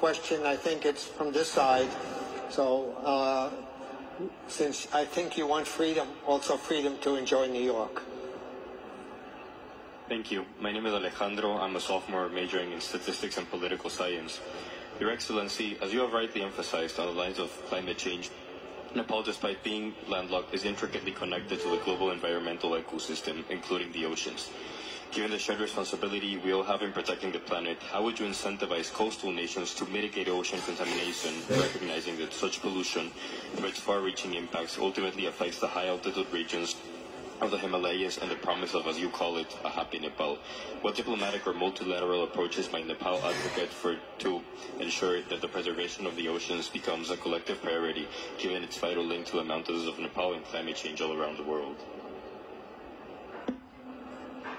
question. I think it's from this side. So since I think you want freedom, also freedom to enjoy New York. Thank you. My name is Alejandro. I'm a sophomore majoring in statistics and political science. Your Excellency, as you have rightly emphasized on the lines of climate change, Nepal, despite being landlocked, is intricately connected to the global environmental ecosystem, including the oceans. Given the shared responsibility we all have in protecting the planet, how would you incentivize coastal nations to mitigate ocean contamination, recognizing that such pollution, through its far-reaching impacts, ultimately affects the high-altitude regions of the Himalayas and the promise of, as you call it, a happy Nepal? What diplomatic or multilateral approaches might Nepal advocate to ensure that the preservation of the oceans becomes a collective priority, given its vital link to the mountains of Nepal and climate change all around the world?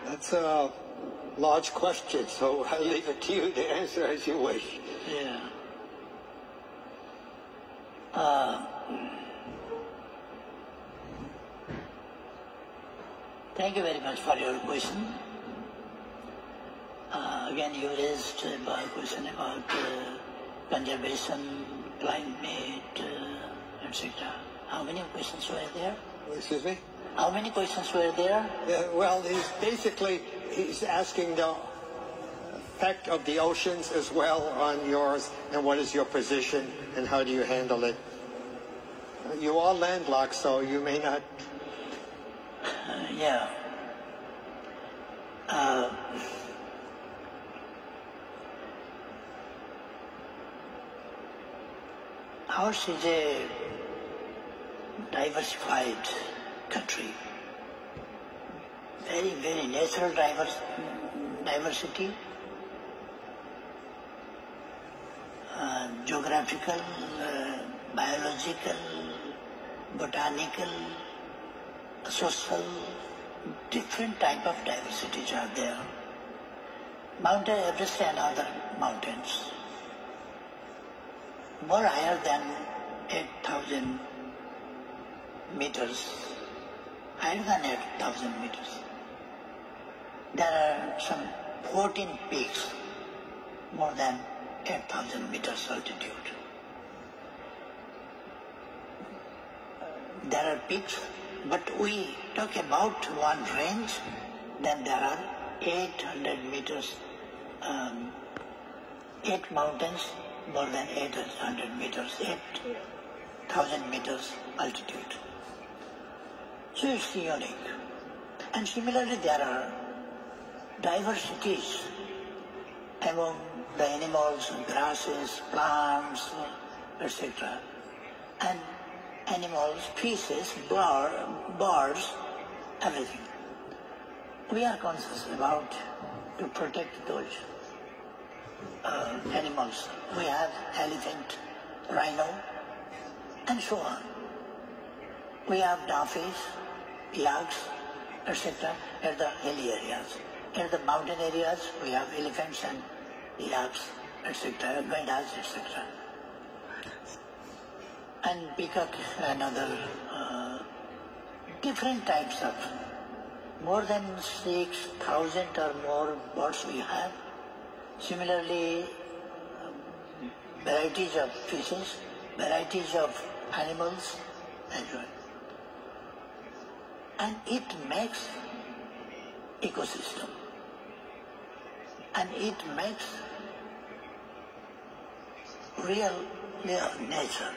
That's a large question, so I'll leave it to you to answer as you wish. Yeah. Thank you very much for your question. Again, you raised a question about conservation, climate, etc. How many questions were there? Excuse me? How many questions were there? Well, he's asking the effect of the oceans as well on yours, and what is your position, and how do you handle it? You are landlocked, so you may not... Yeah. Ours is a diversified country. Very, very natural diversity, geographical, biological, botanical, social, different type of diversities are there. Mount Everest and other mountains, more higher than 8,000 meters, higher than 8,000 meters. There are some 14 peaks, more than 8,000 meters altitude. There are peaks, but we talk about one range, then there are 800 meters, 8 mountains, more than 800 meters, 8,000 meters altitude. So it's unique. And similarly, there are diversities among the animals, grasses, plants, etc. And animals, fishes, birds, everything. We are conscious about to protect those animals. We have elephant, rhino, and so on. We have dolphins, yaks, etc. at the hilly areas. In the mountain areas, we have elephants and yaks, etc., gandas, etc. And peacock and other different types of, more than 6,000 or more birds we have. Similarly, varieties of fishes, varieties of animals, and so on. And it makes ecosystem. And it makes real nature.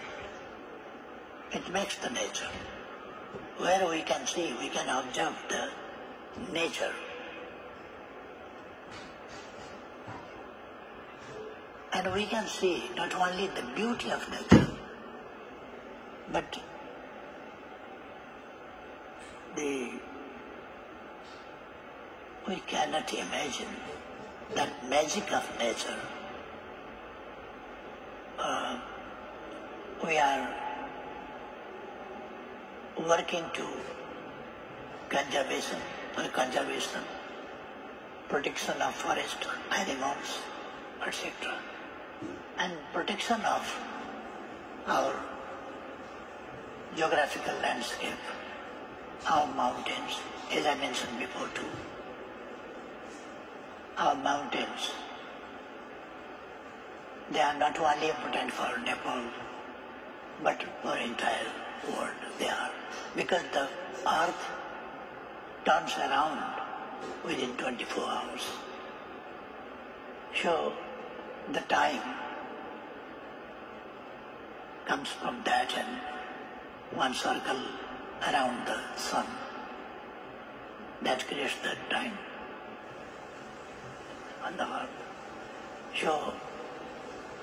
It makes the nature. Where we can see, we can observe the nature. And we can see not only the beauty of nature, but we cannot imagine that magic of nature. We are working to conservation, protection of forest, animals, etc. And protection of our geographical landscape, our mountains, as I mentioned before too. Our mountains, They are not only important for Nepal, but for entire world they are. Because the earth turns around within 24 hours. So the time comes from that and one circle around the sun. That creates that time on the earth. So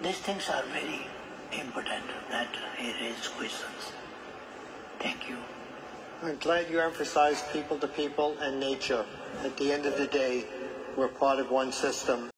these things are very important that he raised questions. Thank you. I'm glad you emphasized people to people and nature. At the end of the day, we're part of one system.